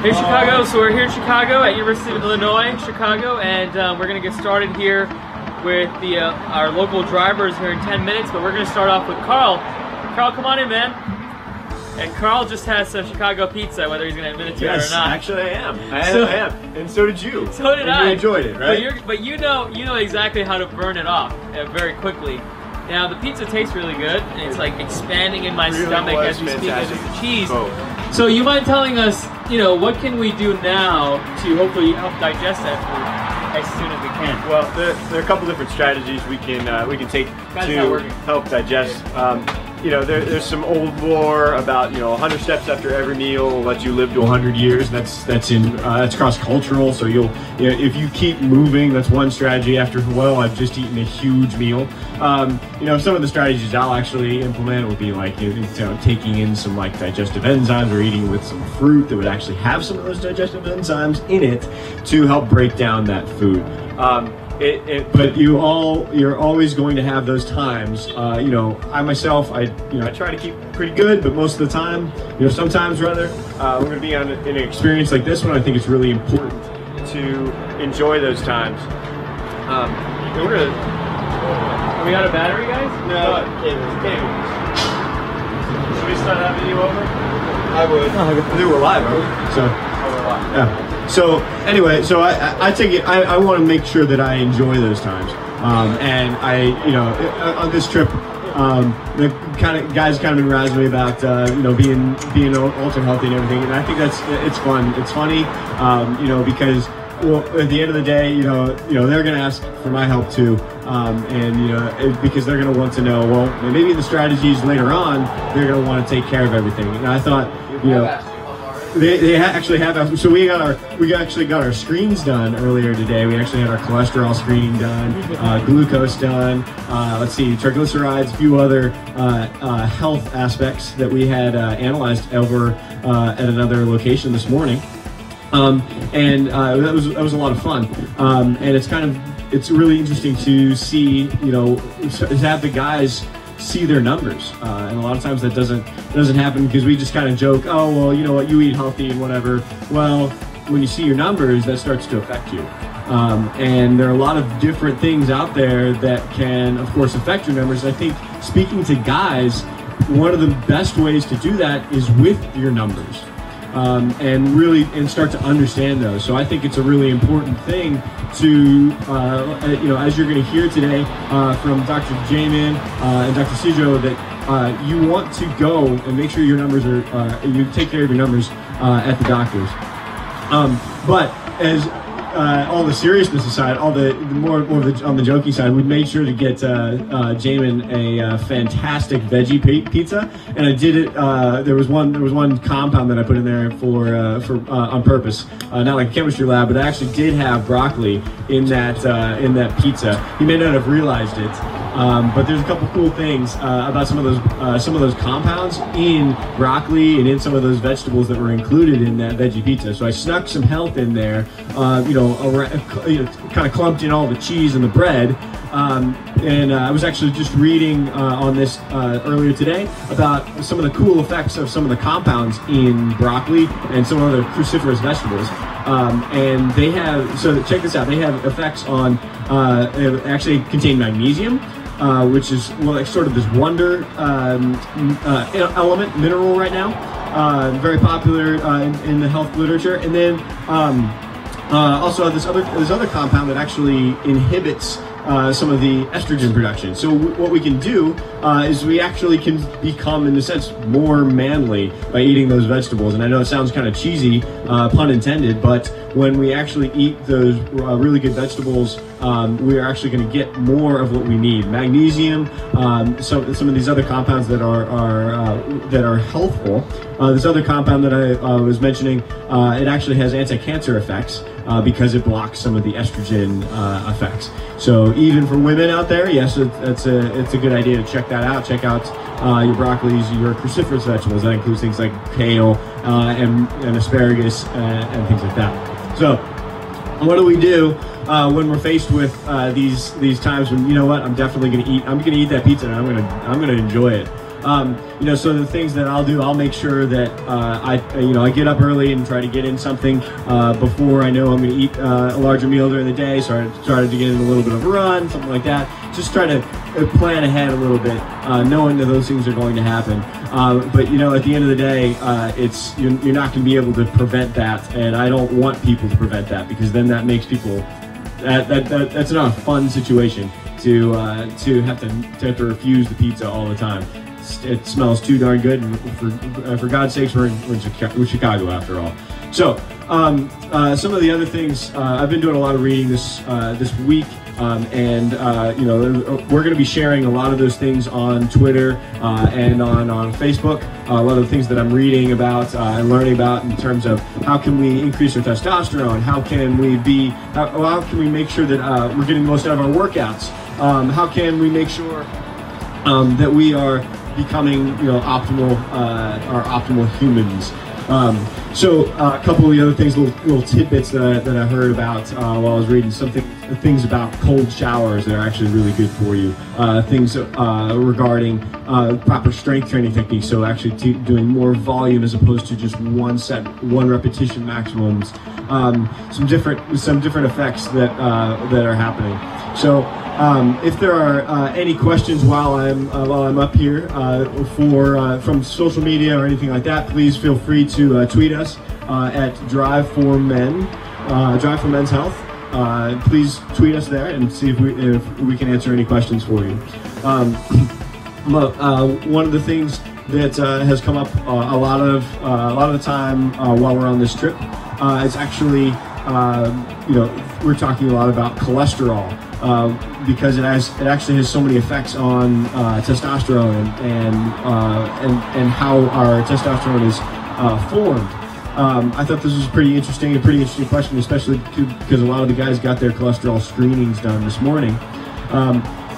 Hey Chicago, so we're here in Chicago at University of Illinois, Chicago, and we're going to get started here with our local drivers here in 10 minutes, but we're going to start off with Karl. Karl, come on in, man. And Karl just has some Chicago pizza, whether he's going to admit it to it or not. Actually I am. I am. And so did you. So did I. You enjoyed it, right? But you know exactly how to burn it off very quickly. Now, the pizza tastes really good, and it's like expanding in my stomach as we speak as it's cheese. So you mind telling us, what can we do now to hopefully help digest that food as soon as we can? Well, there are a couple different strategies we can take to help digest. There's some old lore about 100 steps after every meal will let you live to 100 years. That's cross-cultural. So if you keep moving, that's one strategy. After I've just eaten a huge meal. Some of the strategies I'll actually implement would be like taking in some digestive enzymes, or eating with some fruit that would actually have some of those digestive enzymes in it to help break down that food. But you're always going to have those times. I myself, I try to keep pretty good, but most of the time, sometimes rather, we're going to be in an experience like this one. I think it's really important to enjoy those times. Are we out of battery, guys? No, cable. Should we start that video over? I would. I think we're live, are we? So. We're live. Yeah. So anyway, I take it. I want to make sure that I enjoy those times, and on this trip, the guys kind of been razzing me about being ultra healthy and everything, and I think it's fun. It's funny, because at the end of the day, they're going to ask for my help too, because they're going to want to know. Well, maybe the strategies later on, they're going to want to take care of everything. And I thought, They actually have. So we actually got our screens done earlier today. We actually had our cholesterol screening done, glucose done. Let's see, triglycerides, a few other health aspects that we had analyzed over at another location this morning, and that was a lot of fun. And it's really interesting to see, have the guys see their numbers, and a lot of times that doesn't happen because we just kind of joke, oh well, you know what, you eat healthy and whatever. Well, when you see your numbers, that starts to affect you, and there are a lot of different things out there that can, of course, affect your numbers. I think speaking to guys, one of the best ways to do that is with your numbers, and start to understand those. So I think it's a really important thing to, as you're going to hear today from Dr. Jamin and Dr. Sijo, that you want to go and make sure your numbers you take care of your numbers at the doctors. But as all the seriousness aside, on the joking side, we made sure to get Jamin a fantastic veggie pizza, and I did it. There was one compound that I put in there for on purpose, not like a chemistry lab, but I actually did have broccoli in that pizza. You may not have realized it, but there's a couple cool things about some of those compounds in broccoli and in some of those vegetables that were included in that veggie pizza. So I snuck some health in there, kind of clumped in all the cheese and the bread. And I was actually just reading on this earlier today about some of the cool effects of some of the compounds in broccoli and some other cruciferous vegetables. And they have, so check this out, they have effects on, they actually contain magnesium, which is sort of this wonder element, mineral right now, very popular in the health literature. And then also this other compound that actually inhibits some of the estrogen production. So what we can do is we actually can become, in a sense, more manly by eating those vegetables. And I know it sounds kind of cheesy, pun intended, but when we actually eat those really good vegetables, we are actually going to get more of what we need. Magnesium, some of these other compounds that are healthful. This other compound that I was mentioning, it actually has anti-cancer effects because it blocks some of the estrogen effects. So even for women out there, yes, it's a good idea to check that out. Check out your broccolis, your cruciferous vegetables. That includes things like kale and asparagus and things like that. So what do we do when we're faced with these times when, you know what, I'm definitely going to eat that pizza and I'm going to enjoy it. You know, so the things that I'll do, I'll make sure that I get up early and try to get in something before I know I'm going to eat a larger meal during the day. So I started to get in a little bit of a run, something like that. Just try to plan ahead a little bit, knowing that those things are going to happen. But you know, at the end of the day, you're not going to be able to prevent that, and I don't want people to prevent that, because then that makes people that's not a fun situation to have to refuse the pizza all the time. It smells too darn good, and for God's sakes, we're in Chicago after all. So some of the other things, I've been doing a lot of reading this week. You know, we're going to be sharing a lot of those things on Twitter and on Facebook. A lot of the things that I'm reading about and learning about in terms of how can we increase our testosterone, how can we make sure that we're getting the most out of our workouts, how can we make sure that we are becoming, you know, our optimal humans. So a couple of the other things, little tidbits that I heard about while I was reading things about cold showers that are actually really good for you. Things regarding proper strength training techniques, so actually doing more volume as opposed to just one set, one repetition maximums. Some different effects that are happening. So if there are any questions while I'm up here from social media or anything like that, please feel free to tweet us at Drive for Men's Health. Please tweet us there and see if we can answer any questions for you. One of the things that has come up a lot of the time while we're on this trip is actually you know, we're talking a lot about cholesterol. Because it actually has so many effects on testosterone and how our testosterone is formed. I thought this was a pretty interesting question, especially because a lot of the guys got their cholesterol screenings done this morning.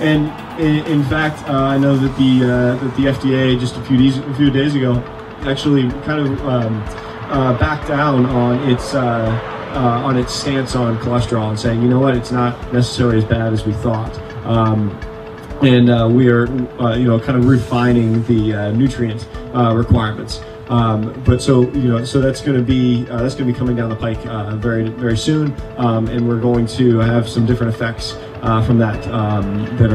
And in fact, I know that the FDA just a few days ago actually kind of backed down on its stance on cholesterol and saying, you know what, it's not necessarily as bad as we thought. We are, you know, kind of refining the nutrient requirements. But so that's going to be coming down the pike very, very soon, and we're going to have some different effects from that that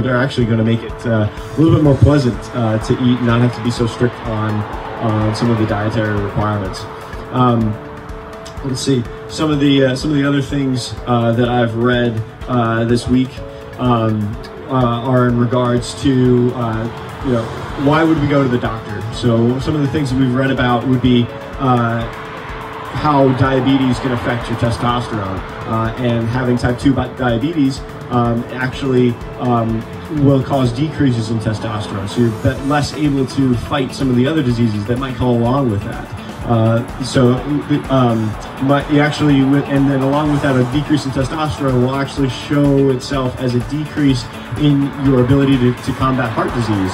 are actually going to make it a little bit more pleasant to eat and not have to be so strict on some of the dietary requirements. Let's see, some of the other things that I've read this week are in regards to you know, why would we go to the doctor? So some of the things that we've read about would be how diabetes can affect your testosterone, and having type 2 diabetes actually will cause decreases in testosterone, so you're less able to fight some of the other diseases that might come along with that. And then along with that, a decrease in testosterone will actually show itself as a decrease in your ability to combat heart disease.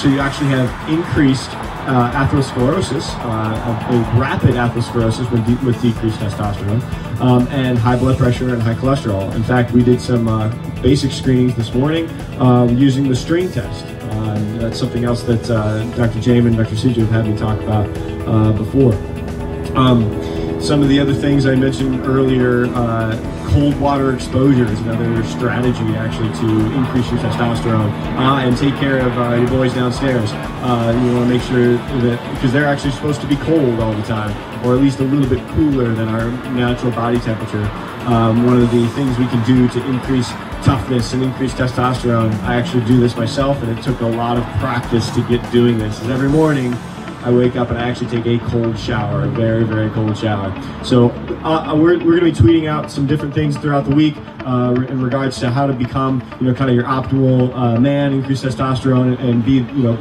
So you actually have increased atherosclerosis, a rapid atherosclerosis with decreased testosterone, and high blood pressure and high cholesterol. In fact, we did some basic screenings this morning using the string test. That's something else that Dr. Jamin and Dr. Siju have had me talk about before. Some of the other things I mentioned earlier, cold water exposure is another strategy actually to increase your testosterone and take care of your boys downstairs. You want to make sure that, because they're actually supposed to be cold all the time, or at least a little bit cooler than our natural body temperature. One of the things we can do to increase toughness and increase testosterone, I actually do this myself, and it took a lot of practice to get doing this, is every morning I wake up and I actually take a cold shower, a very, very cold shower. So we're going to be tweeting out some different things throughout the week in regards to how to become, you know, kind of your optimal man, increase testosterone, and be, you know,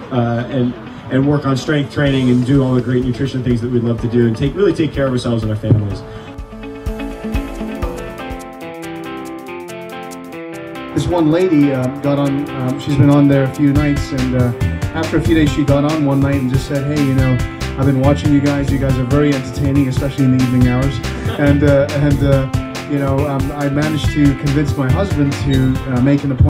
and work on strength training and do all the great nutrition things that we'd love to do, and really take care of ourselves and our families. This one lady got on, she's been on there a few nights, and after a few days she got on one night and just said, hey, you know, I've been watching you guys are very entertaining, especially in the evening hours, and you know, I managed to convince my husband to make an appointment